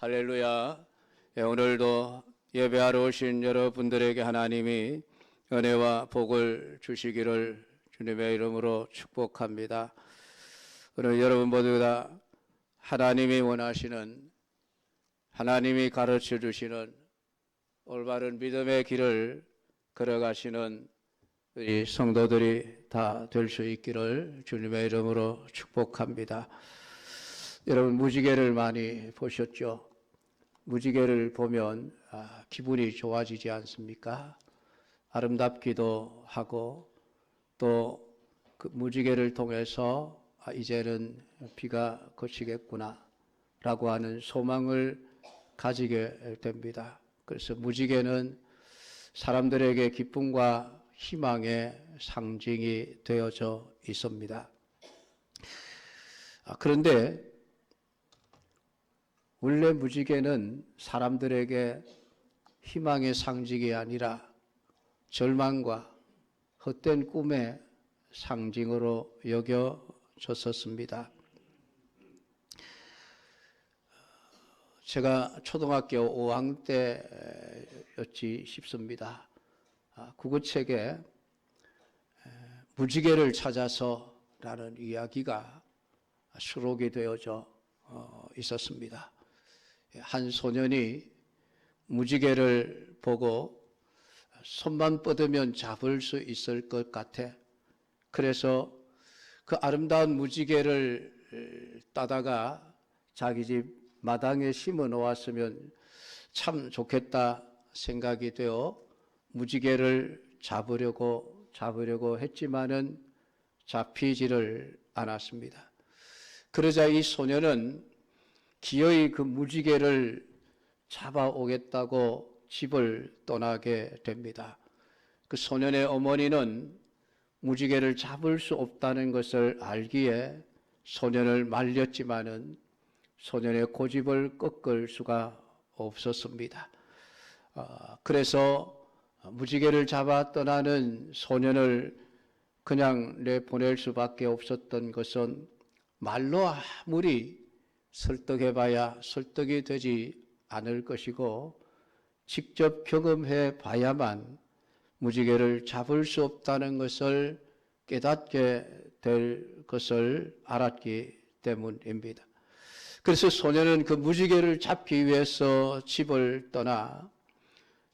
할렐루야. 오늘도 예배하러 오신 여러분들에게 하나님이 은혜와 복을 주시기를 주님의 이름으로 축복합니다. 오늘 여러분 모두 다 하나님이 원하시는, 하나님이 가르쳐 주시는 올바른 믿음의 길을 걸어가시는 우리 성도들이 다 될 수 있기를 주님의 이름으로 축복합니다. 여러분 무지개를 많이 보셨죠? 무지개를 보면 기분이 좋아지지 않습니까? 아름답기도 하고 또 그 무지개를 통해서 이제는 비가 그치겠구나 라고 하는 소망을 가지게 됩니다. 그래서 무지개는 사람들에게 기쁨과 희망의 상징이 되어져 있습니다. 그런데 원래 무지개는 사람들에게 희망의 상징이 아니라 절망과 헛된 꿈의 상징으로 여겨졌었습니다. 제가 초등학교 5학년 때였지 싶습니다. 국어책에 무지개를 찾아서라는 이야기가 수록이 되어져 있었습니다. 한 소년이 무지개를 보고 손만 뻗으면 잡을 수 있을 것 같아. 그래서 그 아름다운 무지개를 따다가 자기 집 마당에 심어 놓았으면 참 좋겠다 생각이 되어 무지개를 잡으려고 했지만은 잡히지를 않았습니다. 그러자 이 소년은 기어이 그 무지개를 잡아오겠다고 집을 떠나게 됩니다. 그 소년의 어머니는 무지개를 잡을 수 없다는 것을 알기에 소년을 말렸지만은 소년의 고집을 꺾을 수가 없었습니다. 그래서 무지개를 잡아 떠나는 소년을 그냥 내보낼 수밖에 없었던 것은 말로 아무리 설득해봐야 설득이 되지 않을 것이고 직접 경험해 봐야만 무지개를 잡을 수 없다는 것을 깨닫게 될 것을 알았기 때문입니다. 그래서 소년은 그 무지개를 잡기 위해서 집을 떠나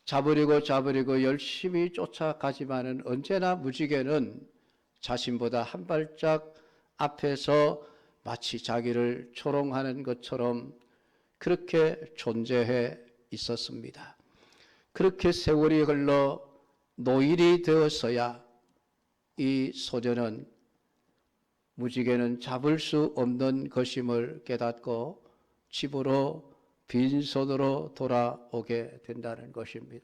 잡으려고 열심히 쫓아가지만은 언제나 무지개는 자신보다 한 발짝 앞에서 마치 자기를 조롱하는 것처럼 그렇게 존재해 있었습니다. 그렇게 세월이 흘러 노일이 되어서야 이 소년은 무지개는 잡을 수 없는 것임을 깨닫고 집으로 빈손으로 돌아오게 된다는 것입니다.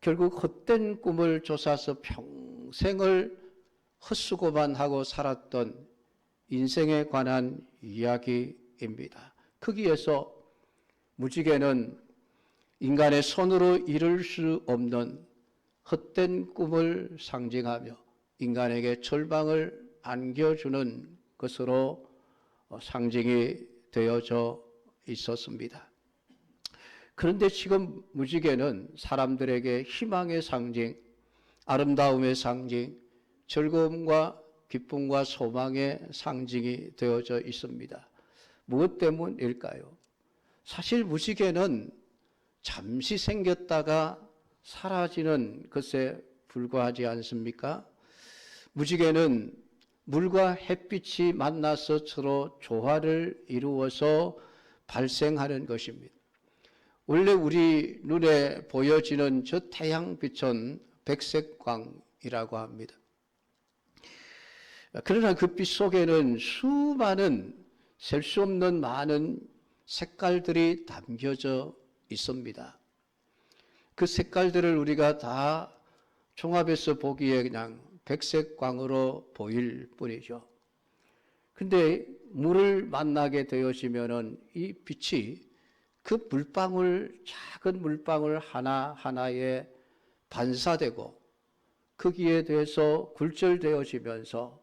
결국 헛된 꿈을 쫓아서 평생을 헛수고만 하고 살았던 인생에 관한 이야기입니다. 거기에서 무지개는 인간의 손으로 이룰 수 없는 헛된 꿈을 상징하며 인간에게 절망을 안겨주는 것으로 상징이 되어져 있었습니다. 그런데 지금 무지개는 사람들에게 희망의 상징, 아름다움의 상징, 즐거움과 기쁨과 소망의 상징이 되어져 있습니다. 무엇 때문일까요? 사실 무지개는 잠시 생겼다가 사라지는 것에 불과하지 않습니까? 무지개는 물과 햇빛이 만나서 서로 조화를 이루어서 발생하는 것입니다. 원래 우리 눈에 보여지는 저 태양빛은 백색광이라고 합니다. 그러나 그 빛 속에는 수많은 셀 수 없는 많은 색깔들이 담겨져 있습니다. 그 색깔들을 우리가 다 종합해서 보기에 그냥 백색광으로 보일 뿐이죠. 근데 물을 만나게 되어지면은 이 빛이 그 작은 물방울 하나하나에 반사되고 거기에 대해서 굴절되어지면서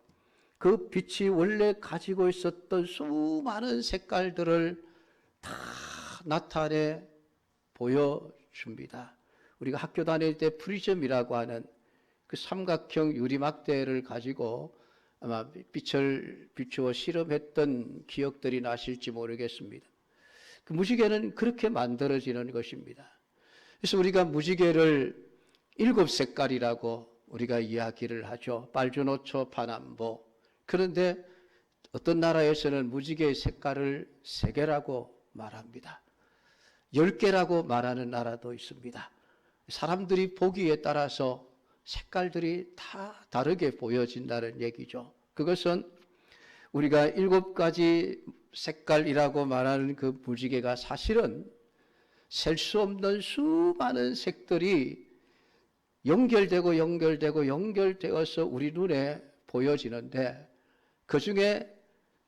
그 빛이 원래 가지고 있었던 수많은 색깔들을 다 나타내 보여줍니다. 우리가 학교 다닐 때 프리즘이라고 하는 그 삼각형 유리막대를 가지고 아마 빛을 비추어 실험했던 기억들이 나실지 모르겠습니다. 그 무지개는 그렇게 만들어지는 것입니다. 그래서 우리가 무지개를 7색깔이라고 우리가 이야기를 하죠. 빨주노초 파남보. 그런데 어떤 나라에서는 무지개의 색깔을 3개라고 말합니다. 10개라고 말하는 나라도 있습니다. 사람들이 보기에 따라서 색깔들이 다 다르게 보여진다는 얘기죠. 그것은 우리가 7가지 색깔이라고 말하는 그 무지개가 사실은 셀 수 없는 수많은 색들이 연결되어서 우리 눈에 보여지는데 그 중에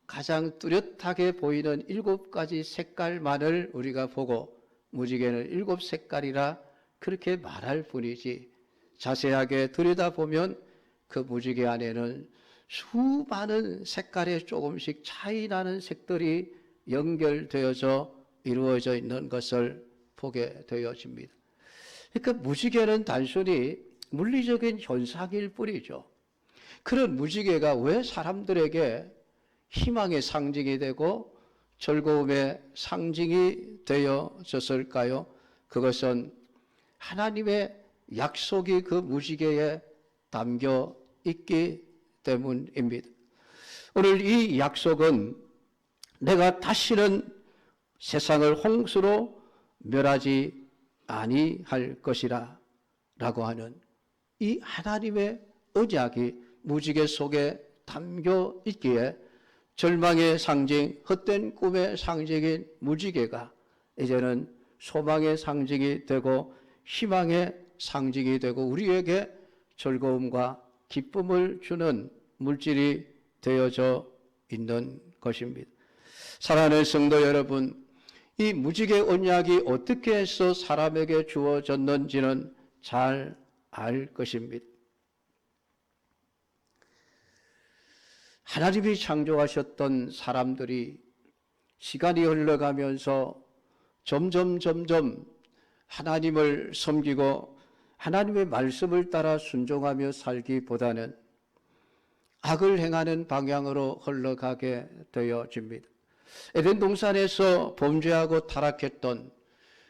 가장 뚜렷하게 보이는 7가지 색깔만을 우리가 보고 무지개는 7색깔이라 그렇게 말할 뿐이지 자세하게 들여다보면 그 무지개 안에는 수많은 색깔에 조금씩 차이 나는 색들이 연결되어져 이루어져 있는 것을 보게 되어집니다. 그러니까 무지개는 단순히 물리적인 현상일 뿐이죠. 그런 무지개가 왜 사람들에게 희망의 상징이 되고 즐거움의 상징이 되어졌을까요? 그것은 하나님의 약속이 그 무지개에 담겨 있기 때문입니다. 오늘 이 약속은 내가 다시는 세상을 홍수로 멸하지 아니할 것이라 라고 하는 이 하나님의 언약이 무지개 속에 담겨 있기에 절망의 상징, 헛된 꿈의 상징인 무지개가 이제는 소망의 상징이 되고 희망의 상징이 되고 우리에게 즐거움과 기쁨을 주는 물질이 되어져 있는 것입니다. 사랑하는 성도 여러분, 이 무지개 언약이 어떻게 해서 사람에게 주어졌는지는 잘 알 것입니다. 하나님이 창조하셨던 사람들이 시간이 흘러가면서 점점 하나님을 섬기고 하나님의 말씀을 따라 순종하며 살기보다는 악을 행하는 방향으로 흘러가게 되어집니다. 에덴 동산에서 범죄하고 타락했던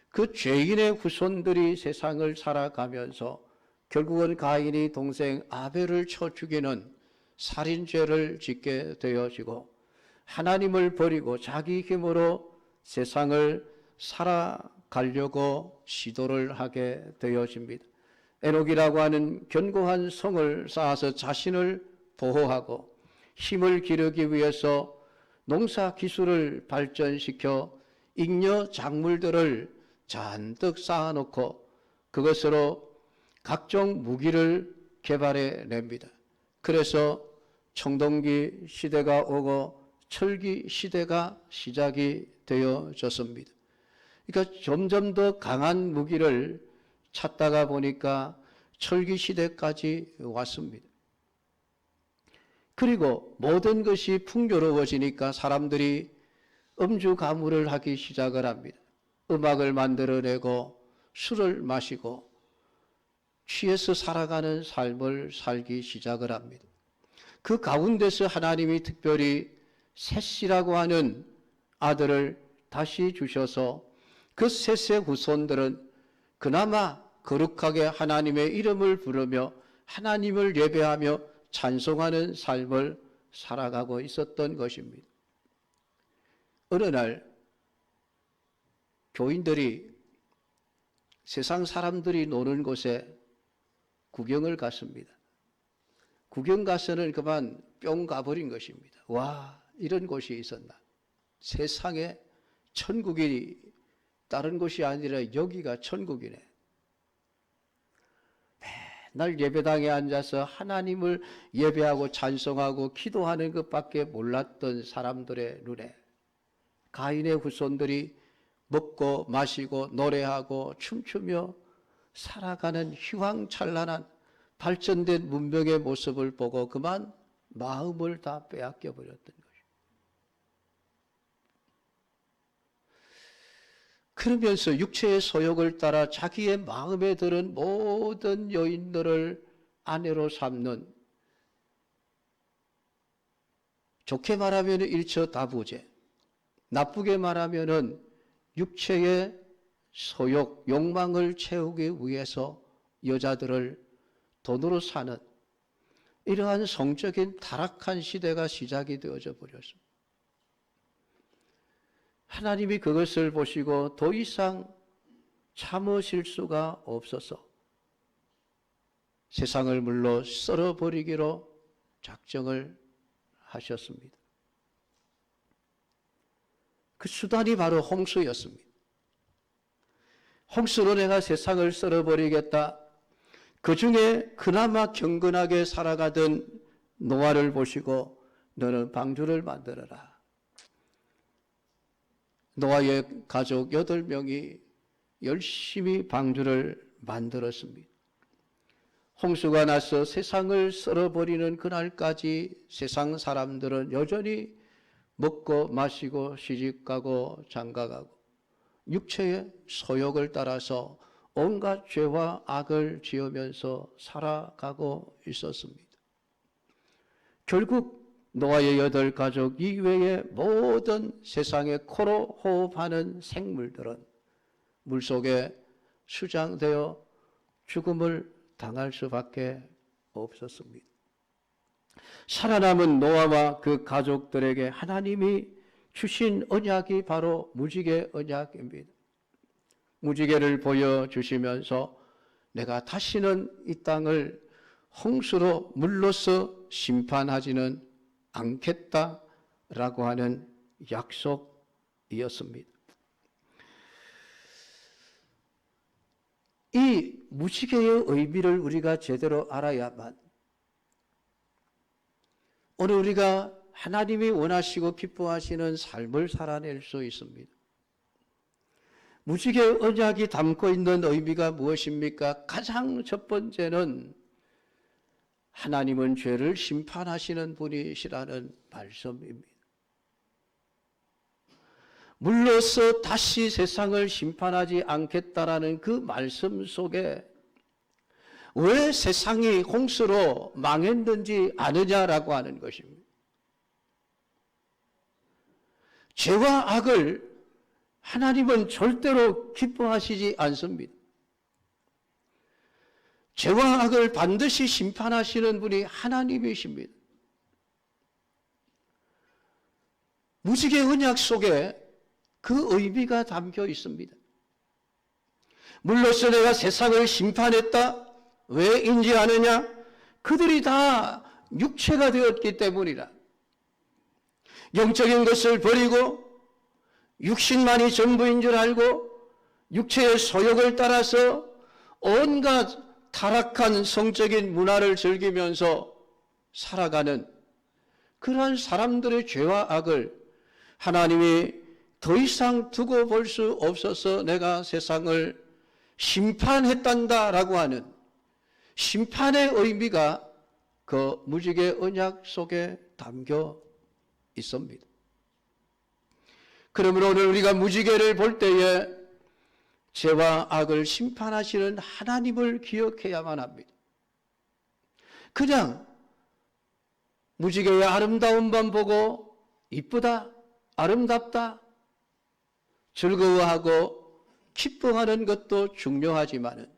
그 죄인의 후손들이 세상을 살아가면서 결국은 가인이 동생 아벨을 쳐 죽이는 살인죄를 짓게 되어지고 하나님을 버리고 자기 힘으로 세상을 살아가려고 시도를 하게 되어집니다. 에녹이라고 하는 견고한 성을 쌓아서 자신을 보호하고 힘을 기르기 위해서 농사 기술을 발전시켜 잉여 작물들을 잔뜩 쌓아놓고 그것으로 각종 무기를 개발해 냅니다. 그래서 청동기 시대가 오고 철기 시대가 시작이 되어졌습니다. 그러니까 점점 더 강한 무기를 찾다가 보니까 철기 시대까지 왔습니다. 그리고 모든 것이 풍요로워지니까 사람들이 음주 가무를 하기 시작을 합니다. 음악을 만들어내고 술을 마시고 취해서 살아가는 삶을 살기 시작을 합니다. 그 가운데서 하나님이 특별히 셋이라고 하는 아들을 다시 주셔서 그 셋의 후손들은 그나마 거룩하게 하나님의 이름을 부르며 하나님을 예배하며 찬송하는 삶을 살아가고 있었던 것입니다. 어느 날 교인들이 세상 사람들이 노는 곳에 구경을 갔습니다. 구경 가서는 그만 뿅 가버린 것입니다. 와, 이런 곳이 있었나. 세상에 천국이 다른 곳이 아니라 여기가 천국이네. 맨날 예배당에 앉아서 하나님을 예배하고 찬송하고 기도하는 것밖에 몰랐던 사람들의 눈에 가인의 후손들이 먹고 마시고 노래하고 춤추며 살아가는 휘황찬란한 발전된 문명의 모습을 보고 그만 마음을 다 빼앗겨 버렸던 것입니다. 그러면서 육체의 소욕을 따라 자기의 마음에 드는 모든 여인들을 아내로 삼는, 좋게 말하면 일처다부제, 나쁘게 말하면 육체의 소욕, 욕망을 채우기 위해서 여자들을 돈으로 사는 이러한 성적인 타락한 시대가 시작이 되어져 버렸습니다. 하나님이 그것을 보시고 더 이상 참으실 수가 없어서 세상을 물로 썰어버리기로 작정을 하셨습니다. 그 수단이 바로 홍수였습니다. 홍수로 내가 세상을 썰어버리겠다. 그 중에 그나마 경건하게 살아가던 노아를 보시고 너는 방주를 만들어라. 노아의 가족 8명이 열심히 방주를 만들었습니다. 홍수가 나서 세상을 썰어버리는 그날까지 세상 사람들은 여전히 먹고 마시고 시집가고 장가가고 육체의 소욕을 따라서 온갖 죄와 악을 지으면서 살아가고 있었습니다. 결국 노아의 8가족 이외의 모든 세상의 코로 호흡하는 생물들은 물속에 수장되어 죽음을 당할 수밖에 없었습니다. 살아남은 노아와 그 가족들에게 하나님이 주신 언약이 바로 무지개 언약입니다. 무지개를 보여주시면서 내가 다시는 이 땅을 홍수로 물로써 심판하지는 않겠다라고 하는 약속이었습니다. 이 무지개의 의미를 우리가 제대로 알아야만 오늘 우리가 하나님이 원하시고 기뻐하시는 삶을 살아낼 수 있습니다. 무지개 언약이 담고 있는 의미가 무엇입니까? 가장 첫 번째는 하나님은 죄를 심판하시는 분이시라는 말씀입니다. 물로써 다시 세상을 심판하지 않겠다라는 그 말씀 속에 왜 세상이 홍수로 망했는지 아느냐라고 하는 것입니다. 죄와 악을 하나님은 절대로 기뻐하시지 않습니다. 죄와 악을 반드시 심판하시는 분이 하나님이십니다. 무지개 언약 속에 그 의미가 담겨 있습니다. 물로써 내가 세상을 심판했다. 왜인지 아느냐? 그들이 다 육체가 되었기 때문이라. 영적인 것을 버리고 육신만이 전부인 줄 알고 육체의 소욕을 따라서 온갖 타락한 성적인 문화를 즐기면서 살아가는 그러한 사람들의 죄와 악을 하나님이 더 이상 두고 볼 수 없어서 내가 세상을 심판했단다라고 하는 심판의 의미가 그 무지개 언약 속에 담겨 있습니다. 그러므로 오늘 우리가 무지개를 볼 때에 죄와 악을 심판하시는 하나님을 기억해야만 합니다. 그냥 무지개의 아름다움만 보고 이쁘다, 아름답다, 즐거워하고 기뻐하는 것도 중요하지만은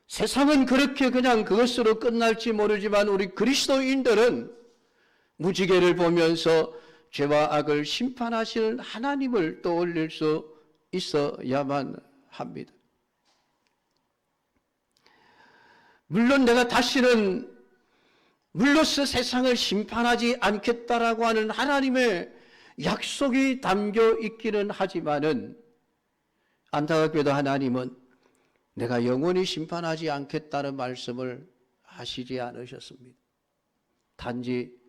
세상은 그렇게 그냥 그것으로 끝날지 모르지만 우리 그리스도인들은 무지개를 보면서 죄와 악을 심판하시는 하나님을 떠올릴 수 있어야만 합니다. 물론 내가 다시는 물로써 세상을 심판하지 않겠다라고 하는 하나님의 약속이 담겨 있기는 하지만은 안타깝게도 하나님은 내가 영원히 심판하지 않겠다는 말씀을 하시지 않으셨습니다. 단지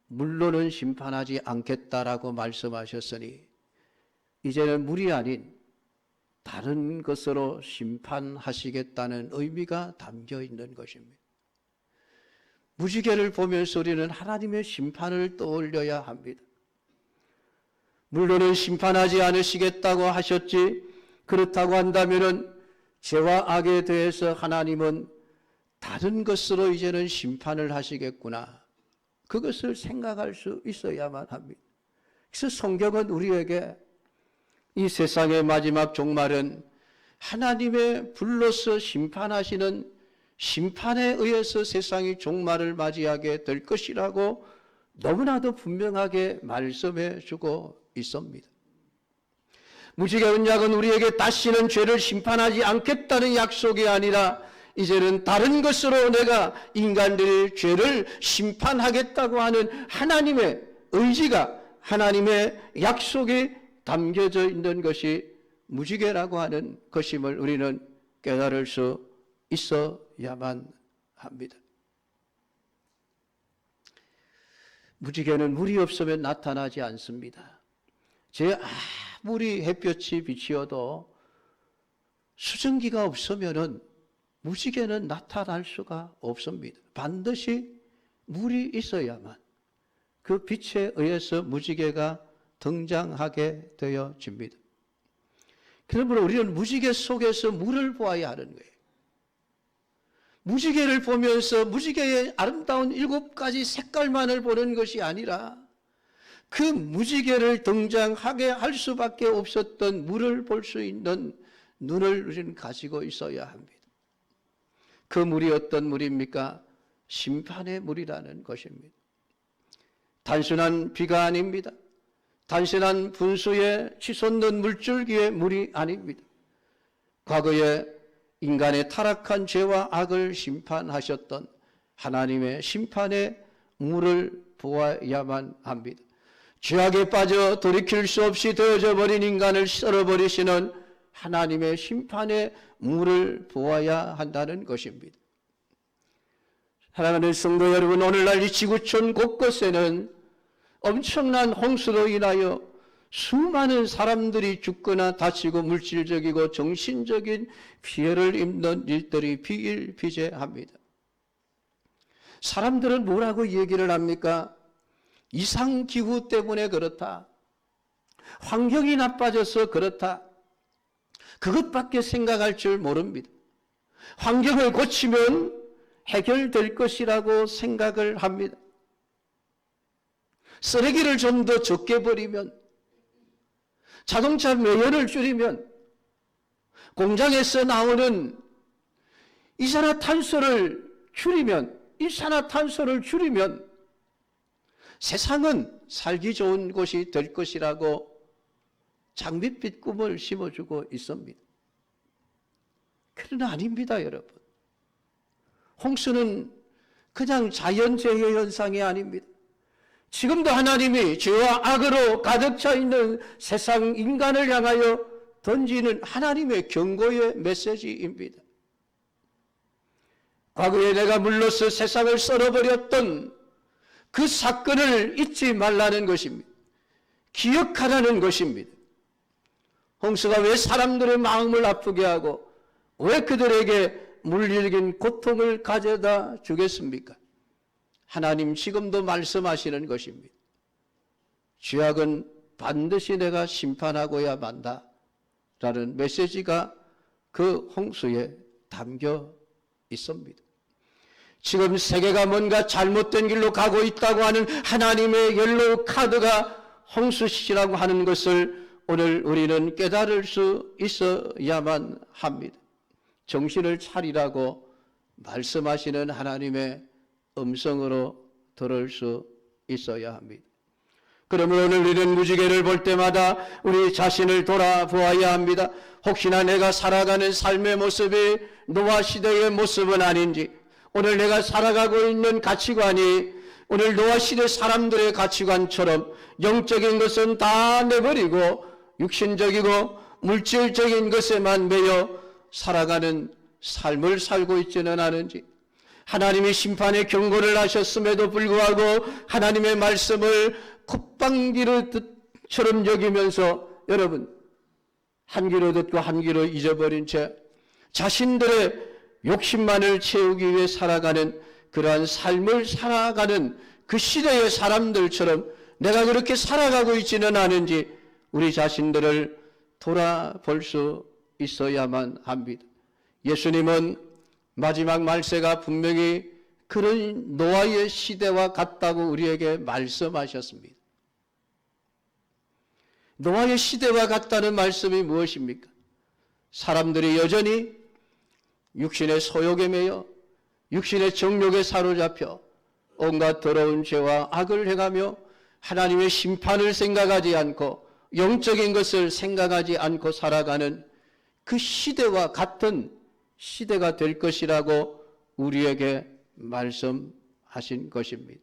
물로는 심판하지 않겠다라고 말씀하셨으니 이제는 물이 아닌 다른 것으로 심판하시겠다는 의미가 담겨 있는 것입니다. 무지개를 보면서 우리는 하나님의 심판을 떠올려야 합니다. 물론은 심판하지 않으시겠다고 하셨지, 그렇다고 한다면은 죄와 악에 대해서 하나님은 다른 것으로 이제는 심판을 하시겠구나, 그것을 생각할 수 있어야만 합니다. 그래서 성경은 우리에게 이 세상의 마지막 종말은 하나님의 불로서 심판하시는 심판에 의해서 세상이 종말을 맞이하게 될 것이라고 너무나도 분명하게 말씀해 주고 있습니다. 무지개 언약은 우리에게 다시는 죄를 심판하지 않겠다는 약속이 아니라 이제는 다른 것으로 내가 인간들의 죄를 심판하겠다고 하는 하나님의 의지가, 하나님의 약속이 담겨져 있는 것이 무지개라고 하는 것임을 우리는 깨달을 수 있어야만 합니다. 무지개는 물이 없으면 나타나지 않습니다. 아무리 햇볕이 비치어도 수증기가 없으면은 무지개는 나타날 수가 없습니다. 반드시 물이 있어야만 그 빛에 의해서 무지개가 등장하게 되어집니다. 그러므로 우리는 무지개 속에서 물을 보아야 하는 거예요. 무지개를 보면서 무지개의 아름다운 7가지 색깔만을 보는 것이 아니라 그 무지개를 등장하게 할 수밖에 없었던 물을 볼 수 있는 눈을 우리는 가지고 있어야 합니다. 그 물이 어떤 물입니까? 심판의 물이라는 것입니다. 단순한 비가 아닙니다. 단순한 분수에 치솟는 물줄기의 물이 아닙니다. 과거에 인간의 타락한 죄와 악을 심판하셨던 하나님의 심판의 물을 보아야만 합니다. 죄악에 빠져 돌이킬 수 없이 되어져 버린 인간을 썰어버리시는 하나님의 심판의 물을 보아야 한다는 것입니다. 사랑하는 성도 여러분, 오늘날 이 지구촌 곳곳에는 엄청난 홍수로 인하여 수많은 사람들이 죽거나 다치고 물질적이고 정신적인 피해를 입는 일들이 비일비재합니다. 사람들은 뭐라고 얘기를 합니까? 이상기후 때문에 그렇다, 환경이 나빠져서 그렇다, 그것밖에 생각할 줄 모릅니다. 환경을 고치면 해결될 것이라고 생각을 합니다. 쓰레기를 좀 더 적게 버리면, 자동차 매연을 줄이면, 공장에서 나오는 이산화탄소를 줄이면 세상은 살기 좋은 곳이 될 것이라고 장밋빛 꿈을 심어주고 있습니다. 그러나 아닙니다, 여러분. 홍수는 그냥 자연재해 현상이 아닙니다. 지금도 하나님이 죄와 악으로 가득 차 있는 세상 인간을 향하여 던지는 하나님의 경고의 메시지입니다. 과거에 내가 물로서 세상을 썰어버렸던 그 사건을 잊지 말라는 것입니다. 기억하라는 것입니다. 홍수가 왜 사람들의 마음을 아프게 하고 왜 그들에게 물리적인 고통을 가져다 주겠습니까? 하나님 지금도 말씀하시는 것입니다. 죄악은 반드시 내가 심판하고야 만다라는 메시지가 그 홍수에 담겨 있습니다. 지금 세계가 뭔가 잘못된 길로 가고 있다고 하는 하나님의 옐로우 카드가 홍수시라고 하는 것을 오늘 우리는 깨달을 수 있어야만 합니다. 정신을 차리라고 말씀하시는 하나님의 음성으로 들을 수 있어야 합니다. 그러면 오늘 우리는 무지개를 볼 때마다 우리 자신을 돌아보아야 합니다. 혹시나 내가 살아가는 삶의 모습이 노아 시대의 모습은 아닌지, 오늘 내가 살아가고 있는 가치관이 오늘 노아 시대 사람들의 가치관처럼 영적인 것은 다 내버리고 육신적이고 물질적인 것에만 매여 살아가는 삶을 살고 있지는 않은지, 하나님이 심판의 경고를 하셨음에도 불구하고 하나님의 말씀을 콧방귀로처럼 여기면서 여러분 한 귀로 듣고 한 귀로 잊어버린 채 자신들의 욕심만을 채우기 위해 살아가는 그러한 삶을 살아가는 그 시대의 사람들처럼 내가 그렇게 살아가고 있지는 않은지 우리 자신들을 돌아볼 수 있어야만 합니다. 예수님은 마지막 말세가 분명히 그런 노아의 시대와 같다고 우리에게 말씀하셨습니다. 노아의 시대와 같다는 말씀이 무엇입니까? 사람들이 여전히 육신의 소욕에 매여 육신의 정욕에 사로잡혀 온갖 더러운 죄와 악을 행하며 하나님의 심판을 생각하지 않고 영적인 것을 생각하지 않고 살아가는 그 시대와 같은 시대가 될 것이라고 우리에게 말씀하신 것입니다.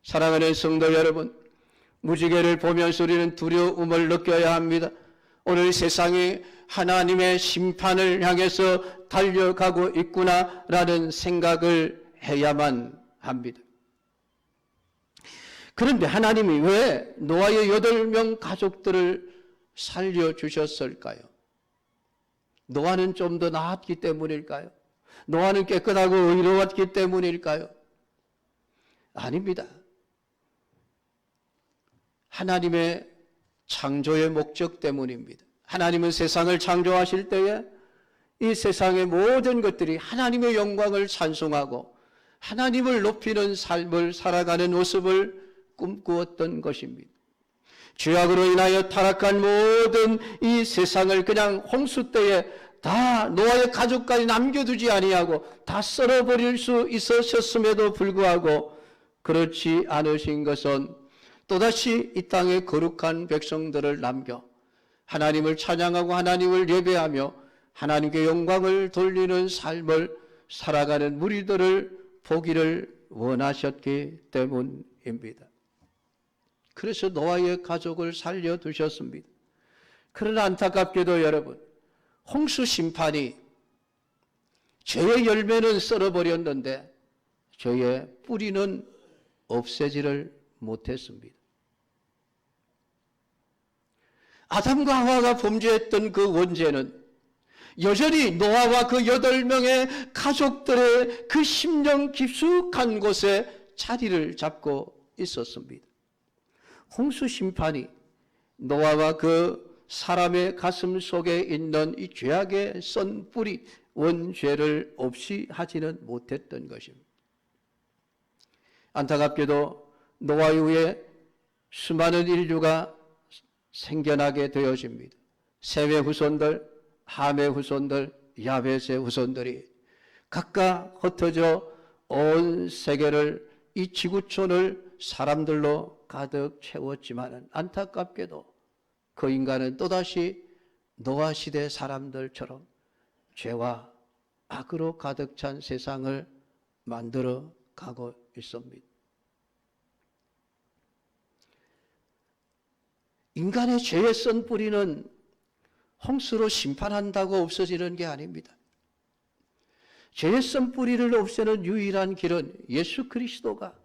사랑하는 성도 여러분, 무지개를 보면서 우리는 두려움을 느껴야 합니다. 오늘 세상이 하나님의 심판을 향해서 달려가고 있구나라는 생각을 해야만 합니다. 그런데 하나님이 왜 노아의 8명 가족들을 살려주셨을까요? 노아는 좀 더 나았기 때문일까요? 노아는 깨끗하고 의로웠기 때문일까요? 아닙니다. 하나님의 창조의 목적 때문입니다. 하나님은 세상을 창조하실 때에 이 세상의 모든 것들이 하나님의 영광을 찬송하고 하나님을 높이는 삶을 살아가는 모습을 꿈꾸었던 것입니다. 죄악으로 인하여 타락한 모든 이 세상을 그냥 홍수 때에 다 노아의 가족까지 남겨두지 아니하고 다 썰어버릴 수 있으셨음에도 불구하고 그렇지 않으신 것은 또다시 이 땅에 거룩한 백성들을 남겨 하나님을 찬양하고 하나님을 예배하며 하나님께 영광을 돌리는 삶을 살아가는 무리들을 보기를 원하셨기 때문입니다. 그래서 노아의 가족을 살려두셨습니다. 그러나 안타깝게도 여러분, 홍수 심판이 죄의 열매는 썰어버렸는데 죄의 뿌리는 없애지를 못했습니다. 아담과 하와가 범죄했던 그 원죄는 여전히 노아와 그 8명의 가족들의 그 심령 깊숙한 곳에 자리를 잡고 있었습니다. 홍수 심판이 노아와 그 사람의 가슴 속에 있는 이 죄악의 썬 뿌리 원죄를 없이 하지는 못했던 것입니다. 안타깝게도 노아 이후에 수많은 인류가 생겨나게 되어집니다. 셈의 후손들, 함의 후손들, 야벳의 후손들이 각각 흩어져 온 세계를 이 지구촌을 사람들로 가득 채웠지만 안타깝게도 그 인간은 또다시 노아 시대 사람들처럼 죄와 악으로 가득 찬 세상을 만들어 가고 있습니다. 인간의 죄의 썬 뿌리는 홍수로 심판한다고 없어지는 게 아닙니다. 죄의 썬 뿌리를 없애는 유일한 길은 예수 그리스도가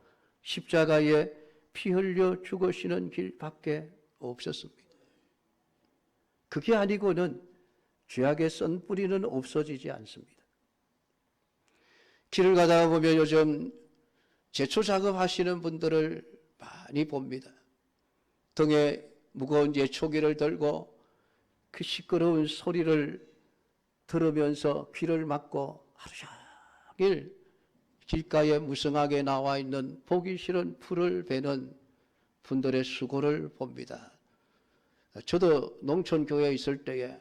십자가에 피 흘려 죽으시는 길밖에 없었습니다. 그게 아니고는 죄악의 썬 뿌리는 없어지지 않습니다. 길을 가다가 보면 요즘 제초 작업하시는 분들을 많이 봅니다. 등에 무거운 예초기를 들고 그 시끄러운 소리를 들으면서 귀를 막고 하루 종일 길가에 무성하게 나와 있는 보기 싫은 풀을 베는 분들의 수고를 봅니다. 저도 농촌교회에 있을 때에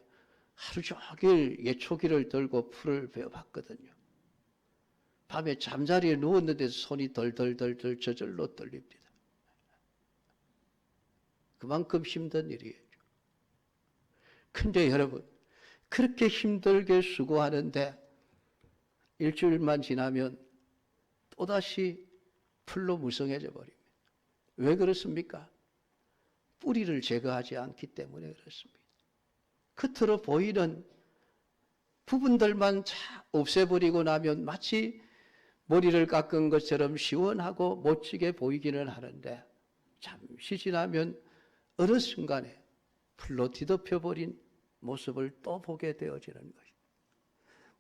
하루 종일 예초기를 들고 풀을 베어봤거든요. 밤에 잠자리에 누웠는데 손이 덜덜덜덜 저절로 떨립니다. 그만큼 힘든 일이에요. 근데 여러분, 그렇게 힘들게 수고하는데 일주일만 지나면 또다시 풀로 무성해져 버립니다. 왜 그렇습니까? 뿌리를 제거하지 않기 때문에 그렇습니다. 겉으로 보이는 부분들만 없애버리고 나면 마치 머리를 깎은 것처럼 시원하고 멋지게 보이기는 하는데 잠시 지나면 어느 순간에 풀로 뒤덮여버린 모습을 또 보게 되어지는 것입니다.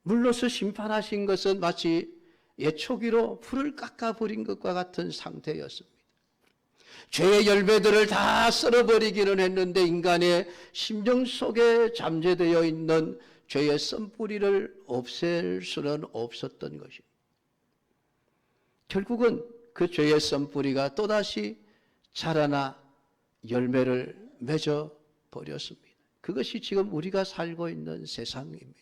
물로서 심판하신 것은 마치 예초기로 풀을 깎아버린 것과 같은 상태였습니다. 죄의 열매들을 다 썰어버리기는 했는데 인간의 심령 속에 잠재되어 있는 죄의 씀뿌리를 없앨 수는 없었던 것입니다. 결국은 그 죄의 씀뿌리가 또다시 자라나 열매를 맺어 버렸습니다. 그것이 지금 우리가 살고 있는 세상입니다.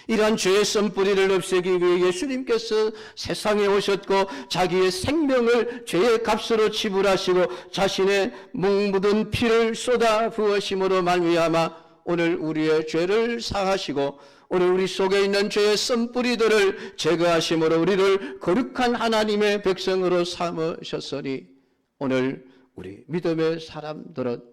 이러한 죄의 씀뿌리를 없애기 위해 예수님께서 세상에 오셨고 자기의 생명을 죄의 값으로 지불하시고 자신의 묵 묻은 피를 쏟아 부으심으로 말미암아 오늘 우리의 죄를 사하시고 오늘 우리 속에 있는 죄의 씀뿌리들을 제거하심으로 우리를 거룩한 하나님의 백성으로 삼으셨으니 오늘 우리 믿음의 사람들은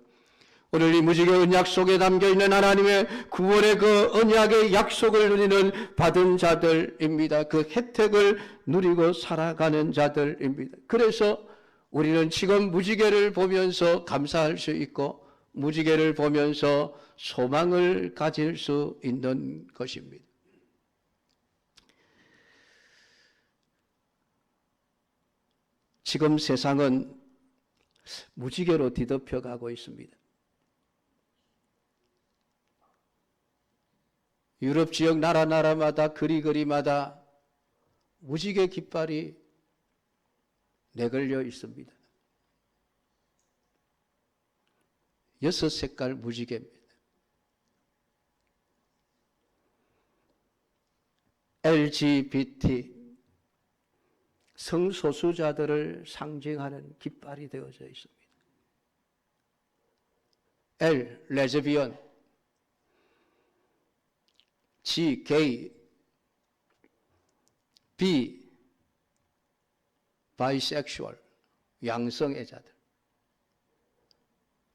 오늘 이 무지개 언약 속에 담겨있는 하나님의 구원의 그 언약의 약속을 누리는 받은 자들입니다. 그 혜택을 누리고 살아가는 자들입니다. 그래서 우리는 지금 무지개를 보면서 감사할 수 있고 무지개를 보면서 소망을 가질 수 있는 것입니다. 지금 세상은 무지개로 뒤덮여가고 있습니다. 유럽 지역 나라마다 거리마다 무지개 깃발이 내걸려 있습니다. 6색깔 무지개입니다. LGBT 성소수자들을 상징하는 깃발이 되어져 있습니다. L, 레즈비언, G, 게이, B, 바이섹슈얼, 양성애자들,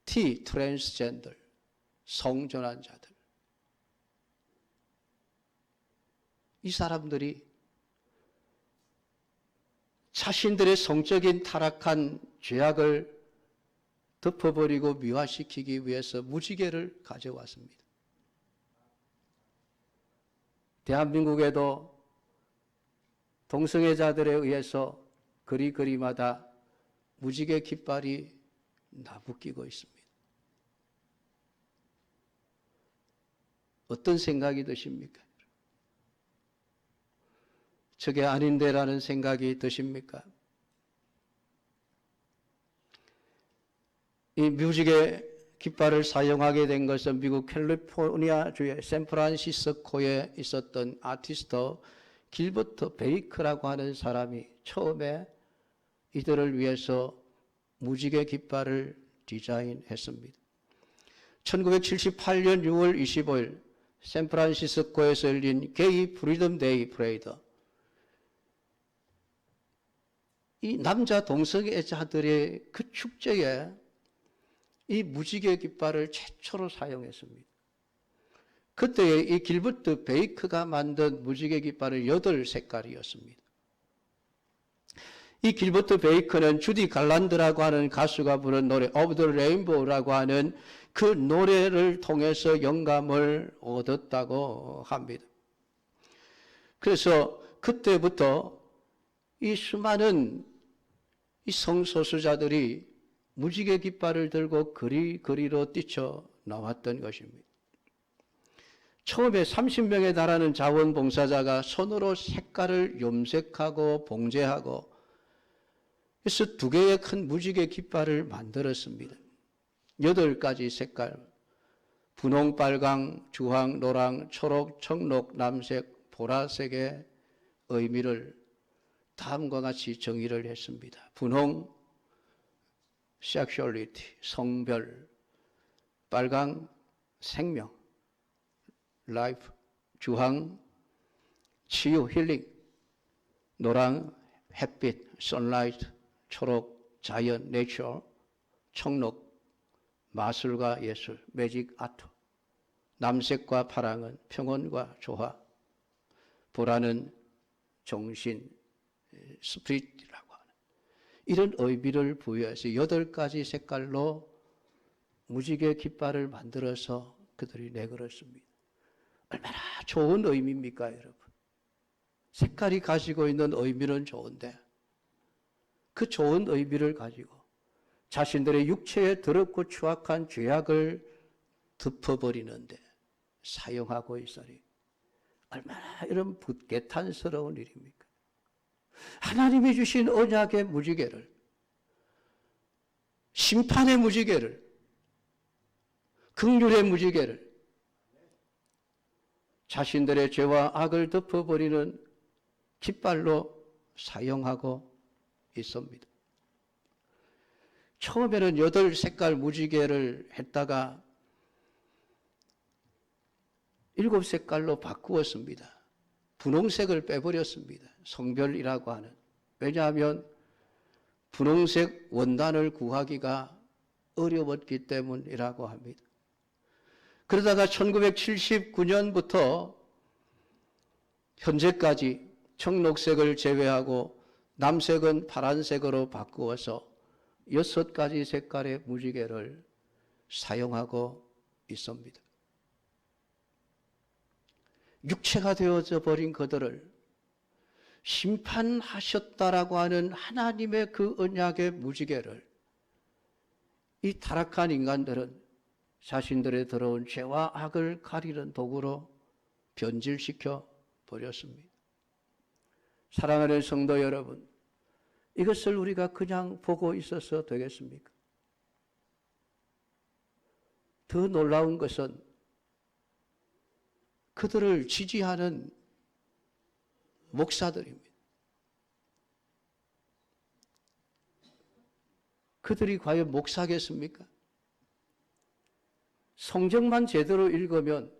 T, 트랜스젠더, 성전환자들. 이 사람들이 자신들의 성적인 타락한 죄악을 덮어버리고 미화시키기 위해서 무지개를 가져왔습니다. 대한민국에도 동성애자들에 의해서 거리마다 무지개 깃발이 나부끼고 있습니다. 어떤 생각이 드십니까? 저게 아닌데라는 생각이 드십니까? 이 무지개 깃발을 사용하게 된 것은 미국 캘리포니아주의 샌프란시스코에 있었던 아티스트 길버트 베이커라고 하는 사람이 처음에 이들을 위해서 무지개 깃발을 디자인했습니다. 1978년 6월 25일 샌프란시스코에서 열린 게이 프리덤 데이 프레이드, 이 남자 동성애자들의 그 축제에 이 무지개 깃발을 최초로 사용했습니다. 그때 이 길버트 베이커가 만든 무지개 깃발은 8색깔이었습니다. 이 길버트 베이커는 주디 갈란드라고 하는 가수가 부른 노래 Of the Rainbow라고 하는 그 노래를 통해서 영감을 얻었다고 합니다. 그래서 그때부터 이 수많은 이 성소수자들이 무지개 깃발을 들고 거리로 뛰쳐 나왔던 것입니다. 처음에 30명에 달하는 자원봉사자가 손으로 색깔을 염색하고 봉제하고 그래서 2개의 큰 무지개 깃발을 만들었습니다. 8가지 색깔, 분홍, 빨강, 주황, 노랑, 초록, 청록, 남색, 보라색의 의미를 다음과 같이 정의를 했습니다. 분홍, 섹슈얼리티, 성별, 빨강, 생명, 라이프, 주황, 치유, 힐링, 노랑, 햇빛, 선라이트, 초록, 자연, 내처, 청록, 마술과 예술, 매직 아트, 남색과 파랑은 평온과 조화, 보라는 정신, 스피릿이라고 하는 이런 의미를 부여해서 8가지 색깔로 무지개 깃발을 만들어서 그들이 내걸었습니다. 얼마나 좋은 의미입니까, 여러분? 색깔이 가지고 있는 의미는 좋은데 그 좋은 의미를 가지고 자신들의 육체에 더럽고 추악한 죄악을 덮어버리는데 사용하고 있으니 얼마나 이런 부개탄스러운 일입니까? 하나님이 주신 언약의 무지개를, 심판의 무지개를, 긍휼의 무지개를 자신들의 죄와 악을 덮어버리는 깃발로 사용하고 있습니다. 처음에는 8색깔 무지개를 했다가 7색깔로 바꾸었습니다. 분홍색을 빼버렸습니다. 성별이라고 하는. 왜냐하면 분홍색 원단을 구하기가 어려웠기 때문이라고 합니다. 그러다가 1979년부터 현재까지 청록색을 제외하고 남색은 파란색으로 바꾸어서 6가지 색깔의 무지개를 사용하고 있습니다. 육체가 되어져 버린 그들을 심판하셨다라고 하는 하나님의 그 언약의 무지개를 이 타락한 인간들은 자신들의 더러운 죄와 악을 가리는 도구로 변질시켜 버렸습니다. 사랑하는 성도 여러분, 이것을 우리가 그냥 보고 있어서 되겠습니까? 더 놀라운 것은 그들을 지지하는 목사들입니다. 그들이 과연 목사겠습니까? 성경만 제대로 읽으면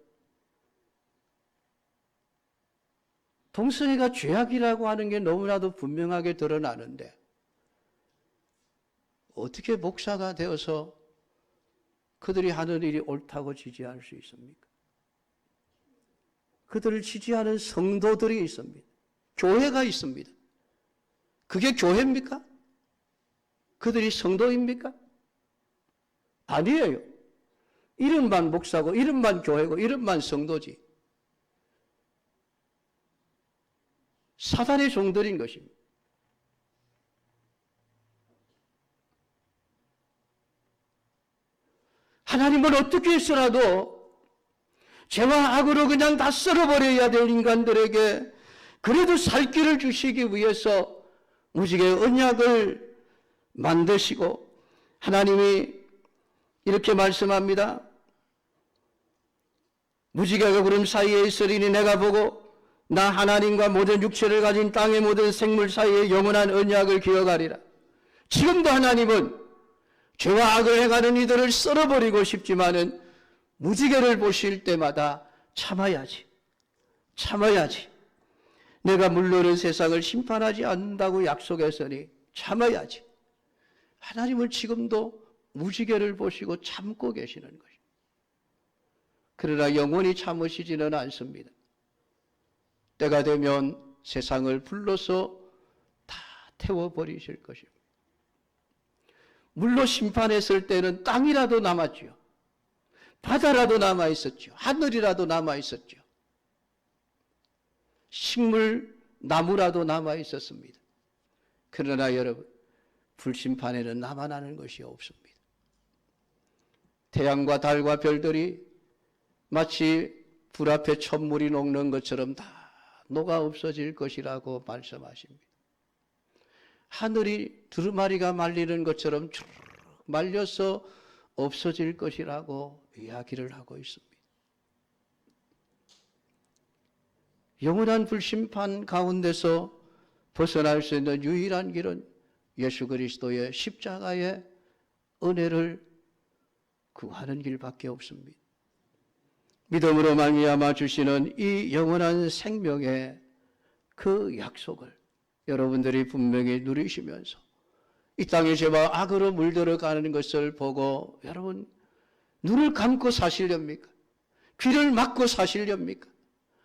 동성애가 죄악이라고 하는 게 너무나도 분명하게 드러나는데 어떻게 목사가 되어서 그들이 하는 일이 옳다고 지지할 수 있습니까? 그들을 지지하는 성도들이 있습니다. 교회가 있습니다. 그게 교회입니까? 그들이 성도입니까? 아니에요. 이름만 목사고 이름만 교회고 이름만 성도지. 사단의 종들인 것입니다. 하나님은 어떻게 해서라도 죄와 악으로 그냥 다 썰어버려야 될 인간들에게 그래도 살 길을 주시기 위해서 무지개 언약을 만드시고 하나님이 이렇게 말씀합니다. 무지개가 구름 사이에 있으리니 내가 보고 나 하나님과 모든 육체를 가진 땅의 모든 생물 사이에 영원한 언약을 기억하리라. 지금도 하나님은 죄와 악을 행하는 이들을 썰어버리고 싶지만은 무지개를 보실 때마다 참아야지. 내가 물러는 세상을 심판하지 않는다고 약속했으니 참아야지. 하나님은 지금도 무지개를 보시고 참고 계시는 것입니다. 그러나 영원히 참으시지는 않습니다. 때가 되면 세상을 불러서 다 태워버리실 것입니다. 물로 심판했을 때는 땅이라도 남았죠. 바다라도 남아있었죠. 하늘이라도 남아있었죠. 식물, 나무라도 남아있었습니다. 그러나 여러분, 불심판에는 남아나는 것이 없습니다. 태양과 달과 별들이 마치 불 앞에 천물이 녹는 것처럼 다 녹아 없어질 것이라고 말씀하십니다. 하늘이 두루마리가 말리는 것처럼 쭉 말려서 없어질 것이라고 이야기를 하고 있습니다. 영원한 불심판 가운데서 벗어날 수 있는 유일한 길은 예수 그리스도의 십자가의 은혜를 구하는 길밖에 없습니다. 믿음으로 말미암아 주시는 이 영원한 생명의 그 약속을 여러분들이 분명히 누리시면서 이 땅의 죄와 악으로 물들어가는 것을 보고 여러분 눈을 감고 사시렵니까? 귀를 막고 사시렵니까?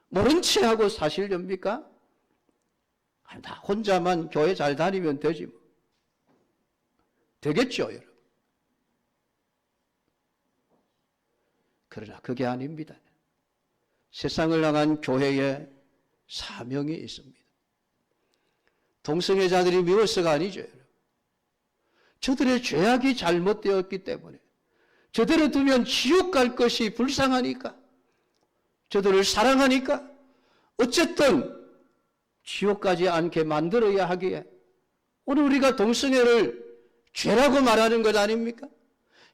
모른 채 하고 사시렵니까? 나 혼자만 교회 잘 다니면 되지 뭐. 되겠죠, 여러분. 그러나 그게 아닙니다. 세상을 향한 교회에 사명이 있습니다. 동성애자들이 미워서가 아니죠, 여러분. 저들의 죄악이 잘못되었기 때문에 저들을 두면 지옥 갈 것이 불쌍하니까 저들을 사랑하니까 어쨌든 지옥 가지 않게 만들어야 하기에 오늘 우리가 동성애를 죄라고 말하는 것 아닙니까?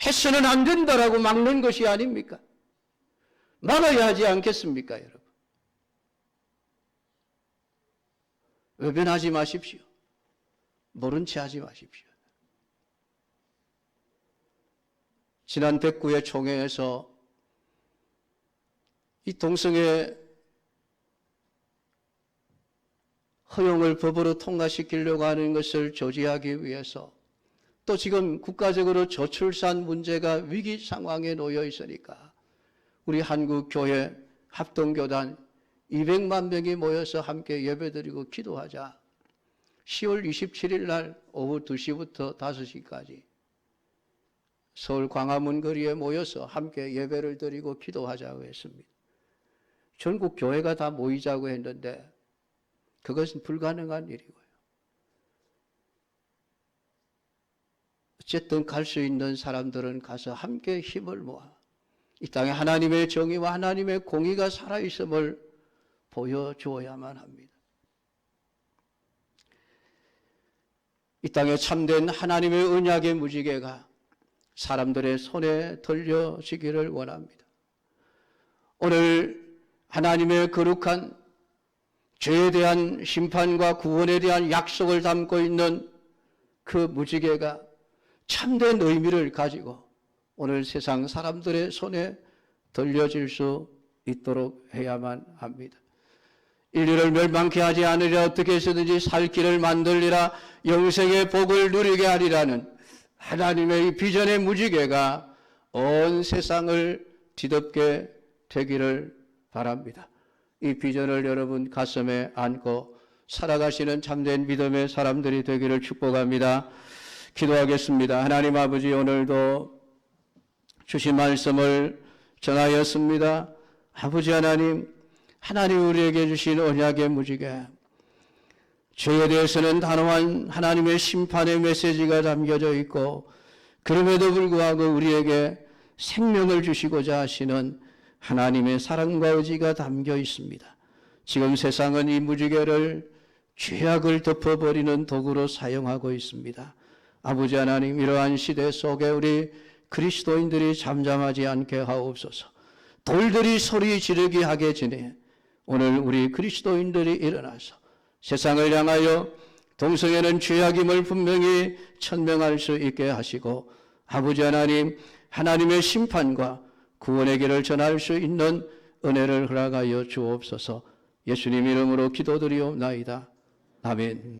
해서는 안 된다라고 막는 것이 아닙니까? 막아야 하지 않겠습니까, 여러분? 외면하지 마십시오. 모른 체 하지 마십시오. 지난 109회 총회에서 이 동성애 허용을 법으로 통과시키려고 하는 것을 조지하기 위해서 또 지금 국가적으로 저출산 문제가 위기 상황에 놓여 있으니까 우리 한국교회 합동교단 200만 명이 모여서 함께 예배드리고 기도하자. 10월 27일 날 오후 2시부터 5시까지 서울 광화문 거리에 모여서 함께 예배를 드리고 기도하자고 했습니다. 전국 교회가 다 모이자고 했는데 그것은 불가능한 일이고요. 어쨌든 갈 수 있는 사람들은 가서 함께 힘을 모아 이 땅에 하나님의 정의와 하나님의 공의가 살아있음을 보여주어야만 합니다. 이 땅에 참된 하나님의 언약의 무지개가 사람들의 손에 들려지기를 원합니다. 오늘 하나님의 거룩한 죄에 대한 심판과 구원에 대한 약속을 담고 있는 그 무지개가 참된 의미를 가지고 오늘 세상 사람들의 손에 들려질 수 있도록 해야만 합니다. 인류를 멸망케 하지 않으려 어떻게 해서든지 살 길을 만들리라 영생의 복을 누리게 하리라는 하나님의 비전의 무지개가 온 세상을 뒤덮게 되기를 바랍니다. 이 비전을 여러분 가슴에 안고 살아가시는 참된 믿음의 사람들이 되기를 축복합니다. 기도하겠습니다. 하나님 아버지, 오늘도 주신 말씀을 전하였습니다. 아버지 하나님, 하나님 우리에게 주신 언약의 무지개, 죄에 대해서는 단호한 하나님의 심판의 메시지가 담겨져 있고 그럼에도 불구하고 우리에게 생명을 주시고자 하시는 하나님의 사랑과 의지가 담겨 있습니다. 지금 세상은 이 무지개를 죄악을 덮어버리는 도구로 사용하고 있습니다. 아버지 하나님, 이러한 시대 속에 우리 그리스도인들이 잠잠하지 않게 하옵소서. 돌들이 소리 지르게 하게 지내 오늘 우리 그리스도인들이 일어나서 세상을 향하여 동성애는 죄악임을 분명히 천명할 수 있게 하시고 아버지 하나님, 하나님의 심판과 구원의 길을 전할 수 있는 은혜를 허락하여 주옵소서. 예수님 이름으로 기도드리옵나이다. 아멘.